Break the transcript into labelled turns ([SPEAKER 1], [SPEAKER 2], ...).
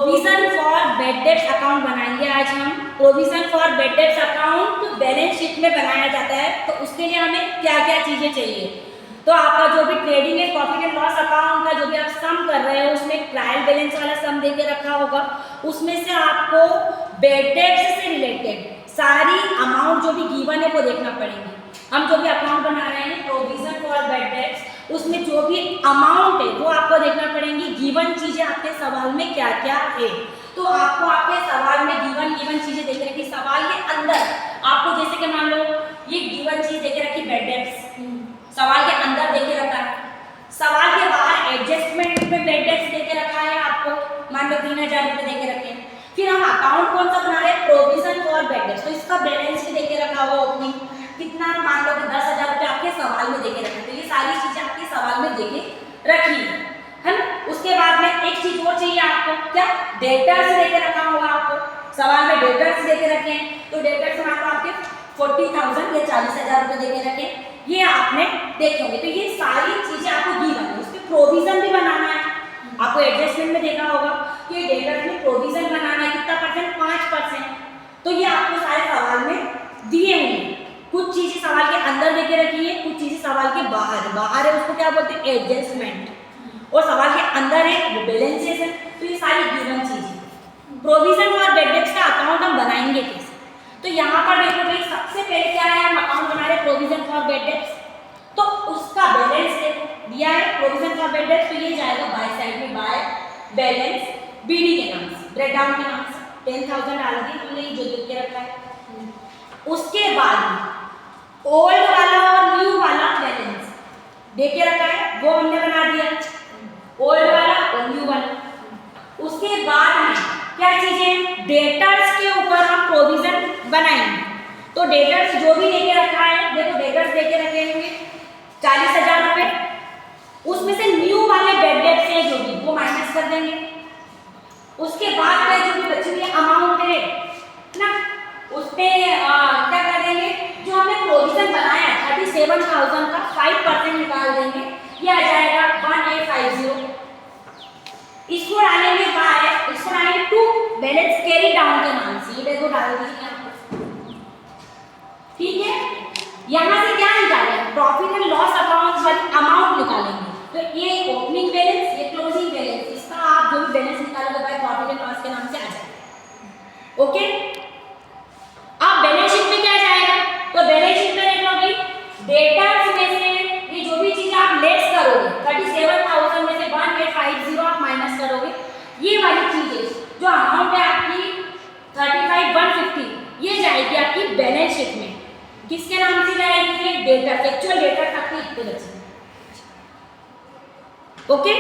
[SPEAKER 1] Provision for bad debts account बनाएंगे आज हम। Provision for bad debts account balance sheet में बनाया जाता है, तो उसके लिए हमें क्या क्या चीजें चाहिए। तो आपका जो भी trading and profit and loss account का जो भी आप सम कर रहे हो, उसमें ट्रायल बैलेंस वाला सम देके रखा होगा, उसमें से आपको बैड डेट्स से रिलेटेड सारी अमाउंट जो भी गिवन है वो देखना पड़ेगी। हम जो भी अकाउंट बना रहे हैं प्रोविजन फॉर बैड डेट्स, उसमें जो भी अमाउंट है वो आपको देखना पड़ेगी। गिवन चीजें आपके सवाल में क्या क्या है, तो आपको आपके सवाल में गिवन चीजें देख रखी। सवाल के अंदर आपको जैसे कि मान लो ये गिवन चीज देके रखी बैड डेट्स, सवाल के अंदर देके रखा है। सवाल के बाहर एडजस्टमेंट में बैड डेट्स देके रखा है आपको, मान लो 3000 रुपये देके रखे हैं। फिर हम अकाउंट कौन सा बना रहे हैं, प्रोविजन फॉर बैड डेट्स, तो इसका बैलेंस भी देके रखा हुआ ओपनिंग कितना, मान लो कि 10,000 रुपये आपके सवाल में देके रखे। तो ये सारी चीजें आपके सवाल में देके रखी है ना। उसके बाद में एक चीज और चाहिए आपको, क्या, डेटर्स देके रखा होगा आपको सवाल में, डेटर्स देके रखे हैं। तो डेटर्स मान लो आपके 40,000 या 40,000 रुपये देके रखे, ये आपने देखेंगे। तो ये सारी चीजें आपको गिवन है, उसके प्रोविजन भी बनाना है आपको। एडजस्टमेंट में देखा होगा कि डेटर्स में प्रोविजन बनाना है कितना परसेंट, 5%। तो ये आपको सारे सवाल में दिए होंगे। कुछ चीजें सवाल के अंदर देके रखी है, कुछ चीजें सवाल के बाहर है, उसको क्या बोलते हैं, एडजस्टमेंट। और सवाल के अंदर है वो बैलेंसेस है। तो ये सारी गिवन चीजें। प्रोविजन और बैड डेट्स का अकाउंट हम बनाएंगे कैसे, तो यहाँ पर देखो भाई, सबसे पहले क्या है, हम अकाउंट बना रहे प्रोविजन फॉर बैड डेट्स, तो उसका बैलेंस देखो दिया है प्रोविजन फॉर बैड डेट्स, तो ये जाएगा बाय साइड में, बाय बैलेंस बीडी के नाम से, ब्रेक डाउन के नाम से 10,000 डाल दी हमने, जो देख के रखा है। उसके बाद ओल्ड वाला और न्यू वाला बैलेंस देके रखा है, वो हमने बना दिया, ओल्ड वाला और न्यू वाला। उसके बाद में क्या चीजें, डेटर्स के ऊपर हम प्रोविजन बनाएंगे। तो डेटर्स जो भी लेके रखा है, देखो डेटर्स लेके रखे होंगे 40,000 रुपये, उसमें से न्यू वाले बैड डेट्स हैं जो भी, वो माइनस कर देंगे। उसके बाद में जो भी बची हुई अमाउंट है ना, उसपे क्या कर देंगे, जो हमने प्रोविजन बनाया 37,000 का 5% निकाल देंगे, ये आ जाएगा 1850। इसको डालेंगे बाय, इसको डालेंगे टू बैलेंस कैरी डाउन के नाम से, ये देखो डाल दीजिए यहाँ पर, ठीक है। यहाँ से क्या निकालेंगे, प्रॉफिट एंड लॉस अकाउंट वाली अमाउंट निकालेंगे। तो ये ओपनिंग बैलेंस, ये क्लोजिंग बैलेंस, इसका आप जो भी बैलेंस निकालोगे बाय प्रॉफिट एंड लॉस के नाम से आ जाएगा, ओके। अब बैलेंस शीट में क्या जाएगा, तो बैलेंस शीट में देख लो भाई, डेटर्स में से ये जो भी चीज आप लेस करोगे 37,000 में से 1850 आप माइनस करोगे, ये वाली चीजें जो अमाउंट है आपकी 35,150, ये जाएगी आपकी बैलेंस शीट में। किसके नाम से जाएगी, ये डेटर्स, एक्चुअल डेटर्स आपके इतने बचे, ओके।